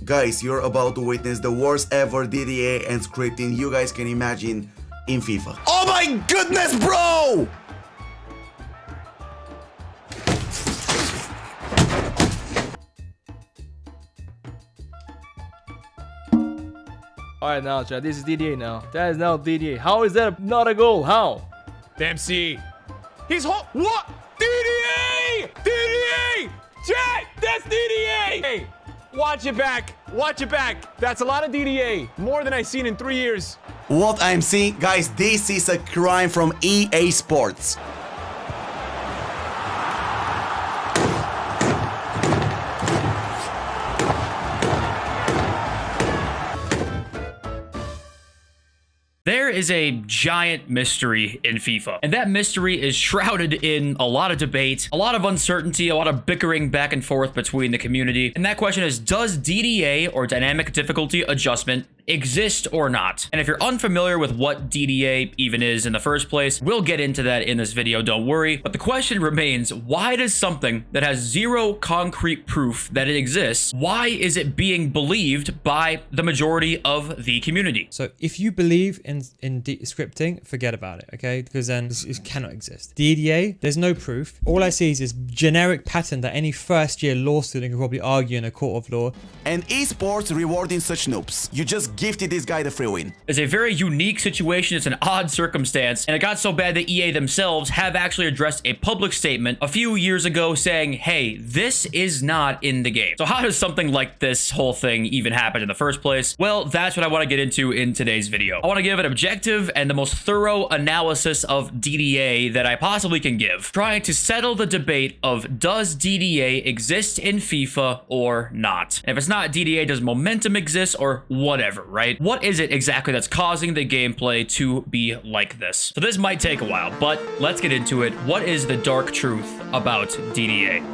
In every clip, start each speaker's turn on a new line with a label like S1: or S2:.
S1: Guys, you're about to witness the worst ever DDA and scripting you guys can imagine in FIFA. Oh my goodness, bro!
S2: Alright now, chat, this is DDA now. That is now DDA. How is that not a goal? How?
S3: MC. He's what? DDA! DDA! Chat! That's DDA! Hey, watch it back. Watch it back. That's a lot of DDA. More than I've seen in 3 years.
S1: What I'm seeing, guys, this is a crime from EA Sports.
S4: There is a giant mystery in FIFA, and that mystery is shrouded in a lot of debate, a lot of uncertainty, a lot of bickering back and forth between the community. And that question is, does DDA, or dynamic difficulty adjustment, exist or not? And if you're unfamiliar with what DDA even is in the first place, we'll get into that in this video, don't worry. But the question remains, why does something that has zero concrete proof that it exists, why is it being believed by the majority of the community?
S5: So if you believe in scripting, forget about it, okay? Because then it cannot exist. DDA, there's no proof. All I see is this generic pattern that any first-year law student can probably argue in a court of law.
S1: And esports rewarding such noobs. You just gifted this guy the free win.
S4: It's a very unique situation. It's an odd circumstance, and it got so bad that EA themselves have actually addressed a public statement a few years ago saying, hey, this is not in the game. So how does something like this whole thing even happen in the first place? Well, that's what I want to get into in today's video. I want to give an objective and the most thorough analysis of DDA that I possibly can give, trying to settle the debate of, does DDA exist in FIFA or not? And if it's not DDA, does momentum exist or whatever, right? What is it exactly that's causing the gameplay to be like this? So this might take a while, but let's get into it. What is the dark truth about DDA?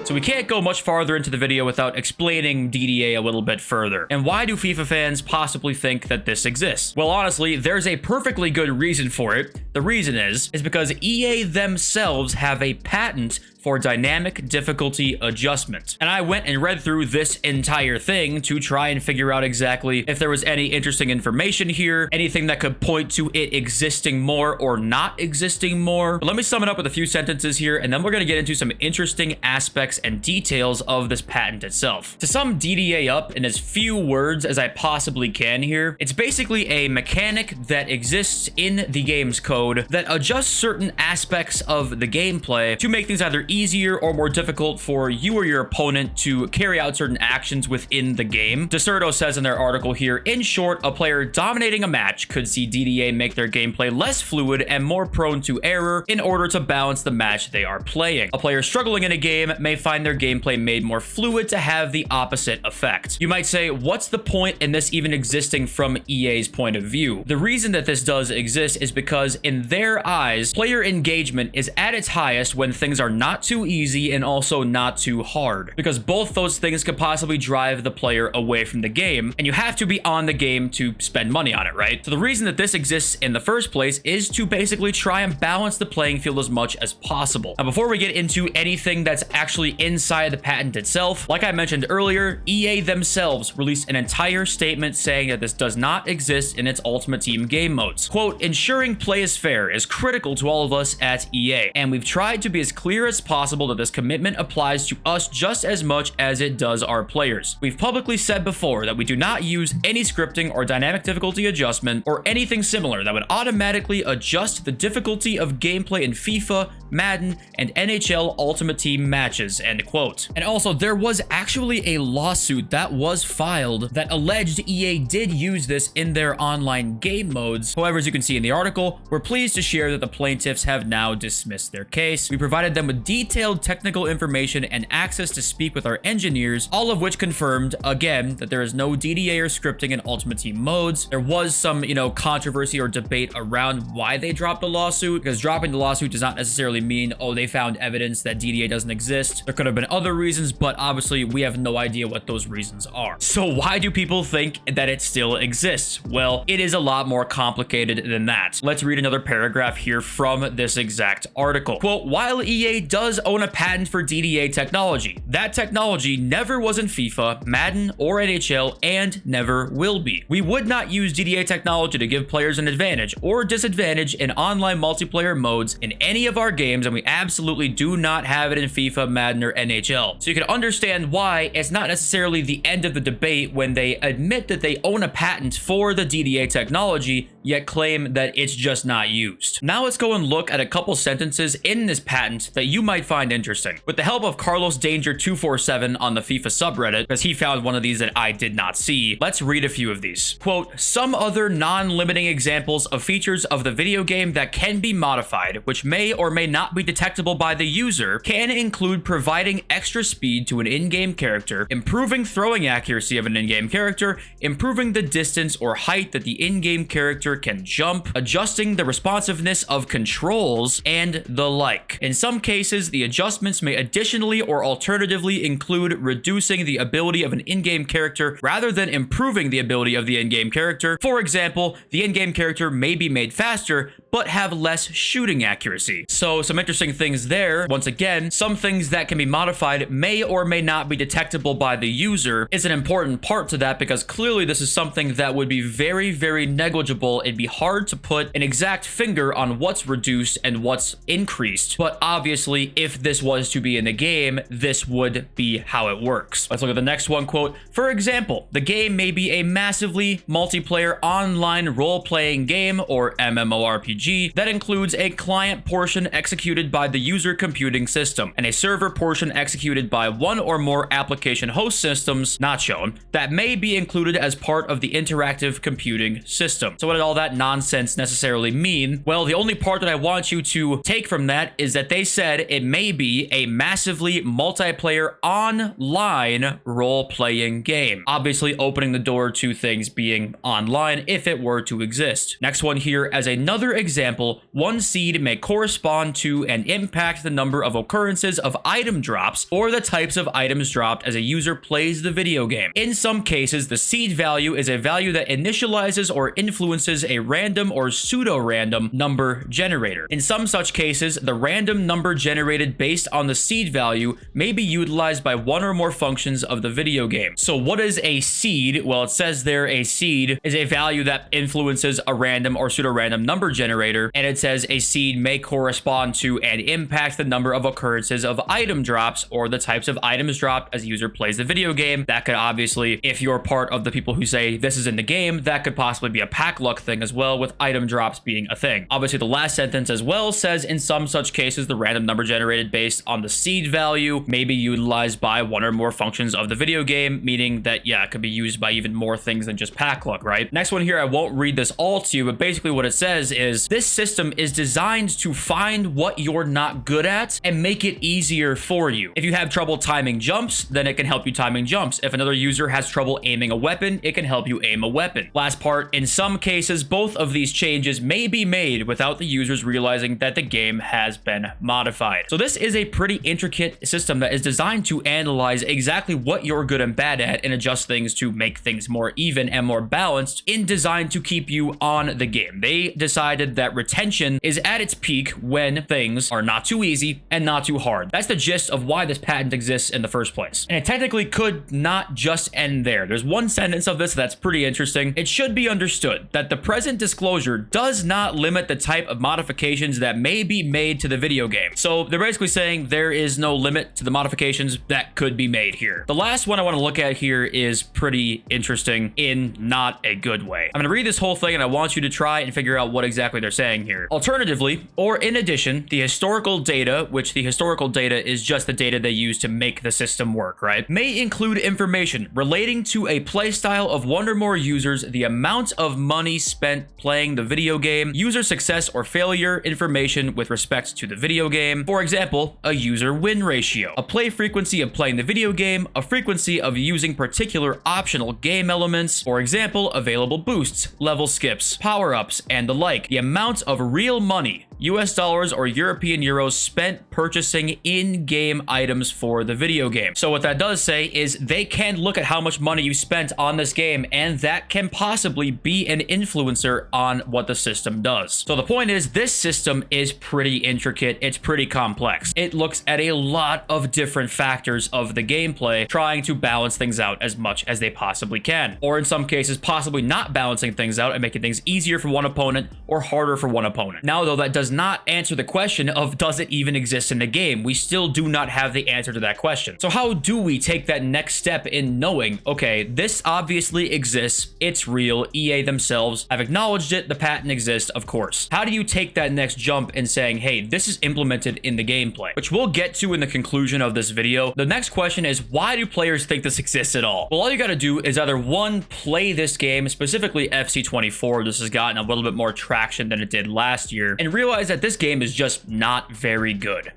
S4: So we can't go much farther into the video without explaining DDA a little bit further. And why do FIFA fans possibly think that this exists? Well, honestly, there's a perfectly good reason for it. The reason is because EA themselves have a patent for dynamic difficulty adjustment. And I went and read through this entire thing to try and figure out exactly if there was any interesting information here, anything that could point to it existing more or not existing more. But let me sum it up with a few sentences here, and then we're gonna get into some interesting aspects and details of this patent itself. To sum DDA up in as few words as I possibly can here, it's basically a mechanic that exists in the game's code that adjusts certain aspects of the gameplay to make things either easier or more difficult for you or your opponent to carry out certain actions within the game. Deserto says in their article here, in short, a player dominating a match could see DDA make their gameplay less fluid and more prone to error in order to balance the match they are playing. A player struggling in a game may find their gameplay made more fluid to have the opposite effect. You might say, what's the point in this even existing from EA's point of view? The reason that this does exist is because in their eyes, player engagement is at its highest when things are not too easy and also not too hard, because both those things could possibly drive the player away from the game, and you have to be on the game to spend money on it, right? So the reason that this exists in the first place is to basically try and balance the playing field as much as possible. Now, before we get into anything that's actually inside the patent itself, like I mentioned earlier, EA themselves released an entire statement saying that this does not exist in its Ultimate Team game modes. Quote, ensuring play is fair is critical to all of us at EA, and we've tried to be as clear as possible that this commitment applies to us just as much as it does our players. We've publicly said before that we do not use any scripting or dynamic difficulty adjustment or anything similar that would automatically adjust the difficulty of gameplay in FIFA, Madden, and NHL Ultimate Team matches, end quote. And also, there was actually a lawsuit that was filed that alleged EA did use this in their online game modes. However, as you can see in the article, we're pleased to share that the plaintiffs have now dismissed their case. We provided them with detailed technical information and access to speak with our engineers, all of which confirmed, again, that there is no DDA or scripting in Ultimate Team modes. There was some, controversy or debate around why they dropped the lawsuit, because dropping the lawsuit does not necessarily mean, oh, they found evidence that DDA doesn't exist. There could have been other reasons, but obviously we have no idea what those reasons are. So why do people think that it still exists? Well, it is a lot more complicated than that. Let's read another paragraph here from this exact article. Quote, while EA does does own a patent for DDA technology. That technology never was in FIFA, Madden, or NHL, and never will be. We would not use DDA technology to give players an advantage or disadvantage in online multiplayer modes in any of our games, and we absolutely do not have it in FIFA, Madden, or NHL. So you can understand why it's not necessarily the end of the debate when they admit that they own a patent for the DDA technology, yet claim that it's just not used. Now let's go and look at a couple sentences in this patent that you might find interesting. With the help of Carlos Danger 247 on the FIFA subreddit, because he found one of these that I did not see, let's read a few of these. Quote, some other non-limiting examples of features of the video game that can be modified, which may or may not be detectable by the user, can include providing extra speed to an in-game character, improving throwing accuracy of an in-game character, improving the distance or height that the in-game character can jump, adjusting the responsiveness of controls, and the like. In some cases, the adjustments may additionally or alternatively include reducing the ability of an in-game character rather than improving the ability of the in-game character. For example, the in-game character may be made faster, but have less shooting accuracy. So some interesting things there. Once again, some things that can be modified may or may not be detectable by the user is an important part to that, because clearly this is something that would be very, very negligible. It'd be hard to put an exact finger on what's reduced and what's increased. But obviously, if this was to be in the game, this would be how it works. Let's look at the next one. Quote, for example, the game may be a massively multiplayer online role-playing game or MMORPG that includes a client portion executed by the user computing system and a server portion executed by one or more application host systems, not shown, that may be included as part of the interactive computing system. So what did all that nonsense necessarily mean? Well, the only part that I want you to take from that is that they said it may be a massively multiplayer online role-playing game, obviously opening the door to things being online if it were to exist. Next one here, as another example, one seed may correspond to and impact the number of occurrences of item drops or the types of items dropped as a user plays the video game. In some cases, the seed value is a value that initializes or influences a random or pseudo-random number generator. In some such cases, the random number generated based on the seed value may be utilized by one or more functions of the video game. So what is a seed? Well, it says there a seed is a value that influences a random or pseudo-random number generator, and it says a seed may correspond to and impact the number of occurrences of item drops or the types of items dropped as a user plays the video game. That could obviously, if you're part of the people who say this is in the game, that could possibly be a pack luck thing as well, with item drops being a thing. Obviously, the last sentence as well says in some such cases, the random number generated based on the seed value may be utilized by one or more functions of the video game, meaning that, yeah, it could be used by even more things than just pack luck, right? Next one here, I won't read this all to you, but basically what it says is this system is designed to find what you're not good at and make it easier for you. If you have trouble timing jumps, then it can help you timing jumps. If another user has trouble aiming a weapon, it can help you aim a weapon. Last part, in some cases, both of these changes may be made without the users realizing that the game has been modified. So this is a pretty intricate system that is designed to analyze exactly what you're good and bad at and adjust things to make things more even and more balanced, in design to keep you on the game. They decided that retention is at its peak when things are not too easy and not too hard. That's the gist of why this patent exists in the first place. And it technically could not just end there. There's one sentence of this that's pretty interesting. It should be understood that the present disclosure does not limit the type of modifications that may be made to the video game. So they're basically saying there is no limit to the modifications that could be made here. The last one I want to look at here is pretty interesting in not a good way. I'm going to read this whole thing and I want you to try and figure out what exactly they're saying here. Alternatively, or in addition, the historical data, which the historical data is just the data they use to make the system work, right, may include information relating to a playstyle of one or more users, the amount of money spent playing the video game, user success or failure information with respect to the video game. For example, a user win ratio, a play frequency of playing the video game, a frequency of using particular optional game elements, for example, available boosts, level skips, power-ups, and the like, the amount of real money US dollars or European euros spent purchasing in-game items for the video game. So what that does say is they can look at how much money you spent on this game, and that can possibly be an influencer on what the system does. So the point is, this system is pretty intricate. It's pretty complex. It looks at a lot of different factors of the gameplay, trying to balance things out as much as they possibly can. Or in some cases, possibly not balancing things out and making things easier for one opponent or harder for one opponent. Now, though, that does not answer the question of does it even exist in the game? We still do not have the answer to that question. So how do we take that next step in knowing, okay, this obviously exists, it's real, EA themselves have acknowledged it, the patent exists, of course. How do you take that next jump in saying, hey, this is implemented in the gameplay? Which we'll get to in the conclusion of this video. The next question is, why do players think this exists at all? Well, all you gotta do is either one, play this game, specifically FC24, this has gotten a little bit more traction than it did last year, and realize that this game is just not very good.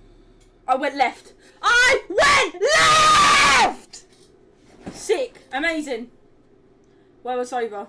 S6: I went left. I went left! Sick. Amazing. Well, it's over.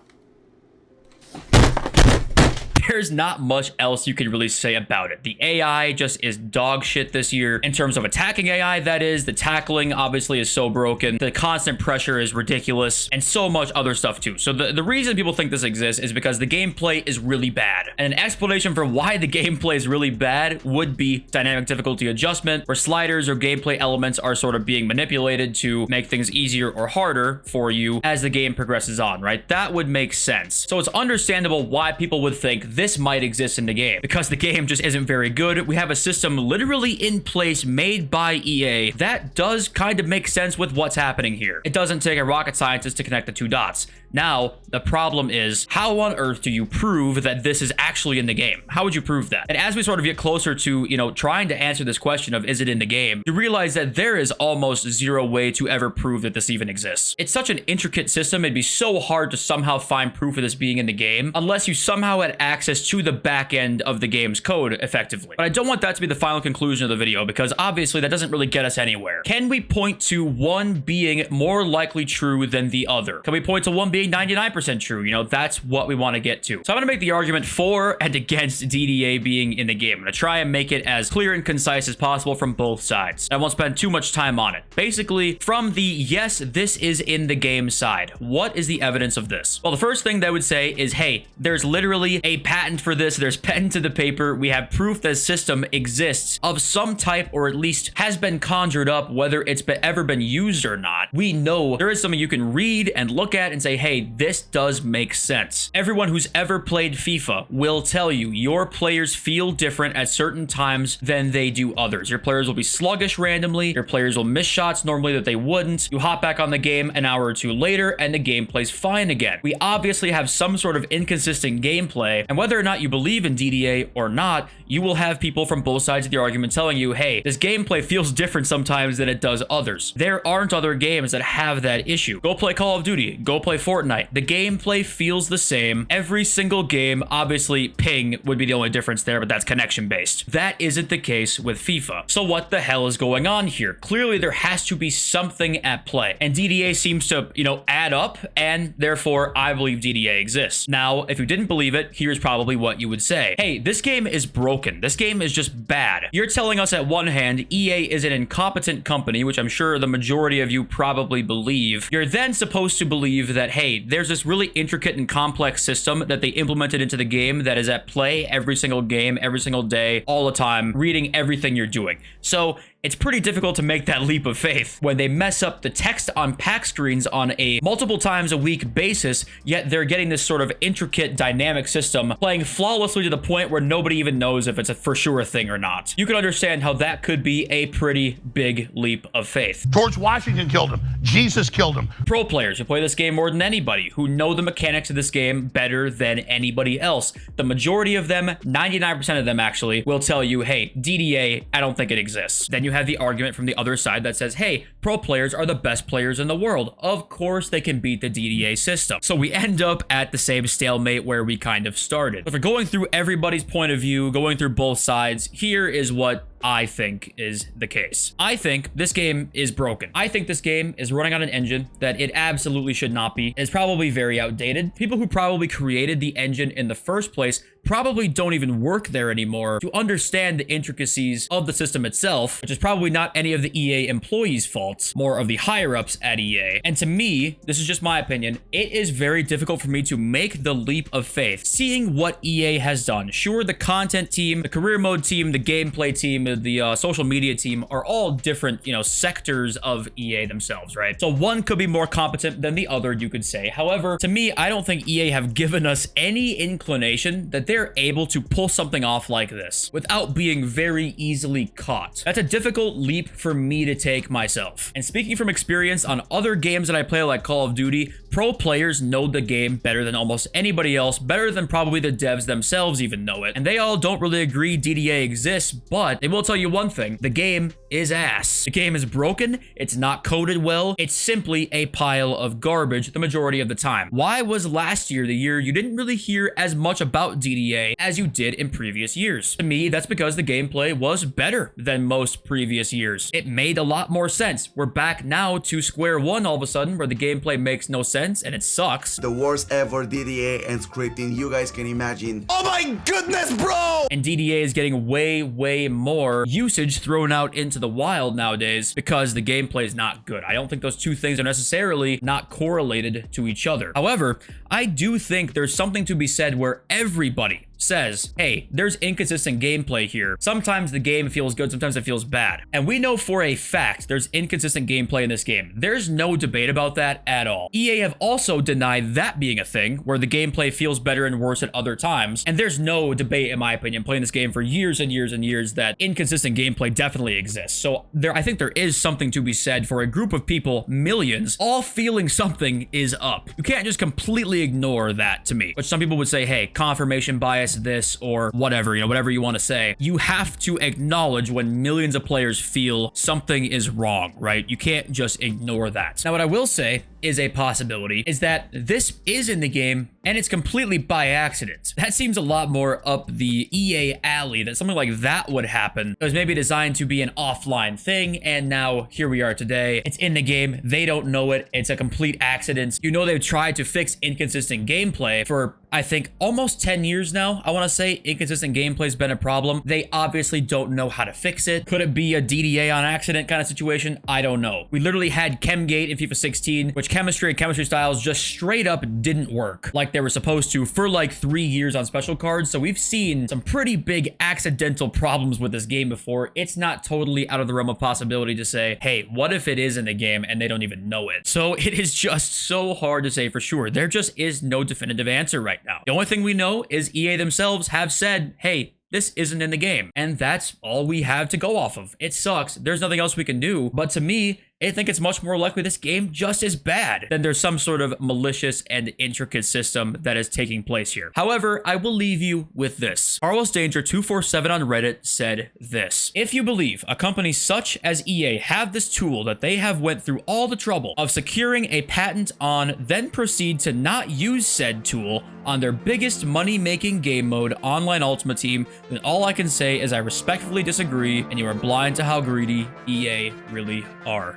S4: There's not much else you can really say about it. The AI just is dog shit this year. In terms of attacking AI, that is. The tackling obviously is so broken. The constant pressure is ridiculous, and so much other stuff too. So the reason people think this exists is because the gameplay is really bad. And an explanation for why the gameplay is really bad would be dynamic difficulty adjustment, where sliders or gameplay elements are sort of being manipulated to make things easier or harder for you as the game progresses on, right? That would make sense. So it's understandable why people would think this might exist in the game, because the game just isn't very good. We have a system literally in place made by EA that does kind of make sense with what's happening here. It doesn't take a rocket scientist to connect the two dots. Now, the problem is, how on earth do you prove that this is actually in the game? How would you prove that? And as we sort of get closer to, you know, trying to answer this question of is it in the game, you realize that there is almost zero way to ever prove that this even exists. It's such an intricate system, it'd be so hard to somehow find proof of this being in the game, unless you somehow had access to the back end of the game's code effectively. But I don't want that to be the final conclusion of the video, because obviously that doesn't really get us anywhere. Can we point to one being more likely true than the other? Can we point to one being 99% true? You know, that's what we want to get to. So I'm going to make the argument for and against DDA being in the game. I'm going to try and make it as clear and concise as possible from both sides. I won't spend too much time on it. Basically, from the yes, this is in the game side, what is the evidence of this? Well, the first thing that I would say is, hey, there's literally a patent for this. There's pen to the paper. We have proof that system exists of some type, or at least has been conjured up, whether it's ever been used or not. We know there is something you can read and look at and say, hey, this does make sense. Everyone who's ever played FIFA will tell you your players feel different at certain times than they do others. Your players will be sluggish randomly. Your players will miss shots normally that they wouldn't. You hop back on the game an hour or two later and the game plays fine again. We obviously have some sort of inconsistent gameplay, and whether or not you believe in DDA or not, you will have people from both sides of the argument telling you, hey, this gameplay feels different sometimes than it does others. There aren't other games that have that issue. Go play Call of Duty, go play Fortnite. The gameplay feels the same every single game. Obviously, ping would be the only difference there, but that's connection based. That isn't the case with FIFA. So what the hell is going on here? Clearly, there has to be something at play, and DDA seems to, you know, add up, and therefore, I believe DDA exists. Now, if you didn't believe it, here's probably what you would say. Hey, this game is broken. This game is just bad. You're telling us at one hand, EA is an incompetent company, which I'm sure the majority of you probably believe. You're then supposed to believe that, hey, there's this really intricate and complex system that they implemented into the game that is at play every single game, every single day, all the time, reading everything you're doing. So it's pretty difficult to make that leap of faith when they mess up the text on pack screens on a multiple times a week basis, yet they're getting this sort of intricate dynamic system playing flawlessly to the point where nobody even knows if it's a for sure thing or not. You can understand how that could be a pretty big leap of faith.
S7: George Washington killed him. Jesus killed him.
S4: Pro players who play this game more than anybody, who know the mechanics of this game better than anybody else. The majority of them, 99% of them actually, will tell you, hey, DDA, I don't think it exists. Then you have the argument from the other side that says, hey, pro players are the best players in the world. Of course they can beat the DDA system. So we end up at the same stalemate where we kind of started. If we're going through everybody's point of view, going through both sides, here is what I think is the case. I think this game is broken. I think this game is running on an engine that it absolutely should not be. It's probably very outdated. People who probably created the engine in the first place probably don't even work there anymore to understand the intricacies of the system itself, which is probably not any of the EA employees' faults, more of the higher-ups at EA. And to me, this is just my opinion, it is very difficult for me to make the leap of faith, seeing what EA has done. Sure, the content team, the career mode team, the gameplay team, the social media team are all different, sectors of EA themselves, right? So one could be more competent than the other, you could say. However, to me, I don't think EA have given us any inclination that they're able to pull something off like this without being very easily caught. That's a difficult leap for me to take myself. And speaking from experience on other games that I play like Call of Duty, pro players know the game better than almost anybody else, better than probably the devs themselves even know it. And they all don't really agree DDA exists, but they will tell you one thing, the game is ass. The game is broken, it's not coded well, it's simply a pile of garbage the majority of the time. Why was last year the year you didn't really hear as much about DDA as you did in previous years? To me, that's because the gameplay was better than most previous years. It made a lot more sense. We're back now to square one all of a sudden where the gameplay makes no sense and it sucks.
S1: The worst ever DDA and scripting you guys can imagine. Oh my goodness, bro!
S4: And DDA is getting way more usage thrown out into the wild nowadays because the gameplay is not good. I don't think those two things are necessarily not correlated to each other. However, I do think there's something to be said where everybody says, hey, there's inconsistent gameplay here. Sometimes the game feels good, sometimes it feels bad. And we know for a fact there's inconsistent gameplay in this game. There's no debate about that at all. EA have also denied that being a thing, where the gameplay feels better and worse at other times. And there's no debate, in my opinion, playing this game for years and years and years, that inconsistent gameplay definitely exists. So I think there is something to be said for a group of people, millions, all feeling something is up. You can't just completely ignore that to me, which some people would say, hey, confirmation bias, this or whatever, whatever you want to say. You have to acknowledge when millions of players feel something is wrong, right? You can't just ignore that. Now, what I will say is a possibility is that this is in the game and it's completely by accident. That seems a lot more up the EA alley, that something like that would happen. It was maybe designed to be an offline thing, and now here we are today. It's in the game. They don't know it. It's a complete accident. They've tried to fix inconsistent gameplay for, I think, almost 10 years now. I want to say inconsistent gameplay has been a problem. They obviously don't know how to fix it. Could it be a DDA on accident kind of situation? I don't know. We literally had Chemgate in FIFA 16, which chemistry and chemistry styles just straight up didn't work like they were supposed to for like 3 years on special cards. So we've seen some pretty big accidental problems with this game before. It's not totally out of the realm of possibility to say, hey, what if it is in the game and they don't even know it? So it is just so hard to say for sure. There just is no definitive answer right now. The only thing we know is EA themselves have said, hey, this isn't in the game. And that's all we have to go off of. It sucks. There's nothing else we can do. But to me, I think it's much more likely this game just is bad than there's some sort of malicious and intricate system that is taking place here. However, I will leave you with this. Carlos Danger 247 on Reddit said this: if you believe a company such as EA have this tool that they have went through all the trouble of securing a patent on, then proceed to not use said tool on their biggest money-making game mode, Online Ultimate Team, then all I can say is I respectfully disagree, and you are blind to how greedy EA really are.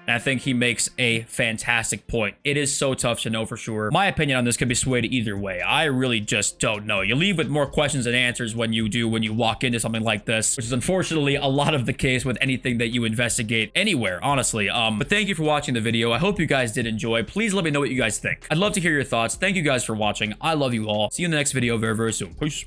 S4: And I think he makes a fantastic point. It is so tough to know for sure. My opinion on this could be swayed either way. I really just don't know. You leave with more questions than answers when you walk into something like this, which is unfortunately a lot of the case with anything that you investigate anywhere, honestly. But thank you for watching the video. I hope you guys did enjoy. Please let me know what you guys think. I'd love to hear your thoughts. Thank you guys for watching. I love you all. See you in the next video very, very soon. Peace.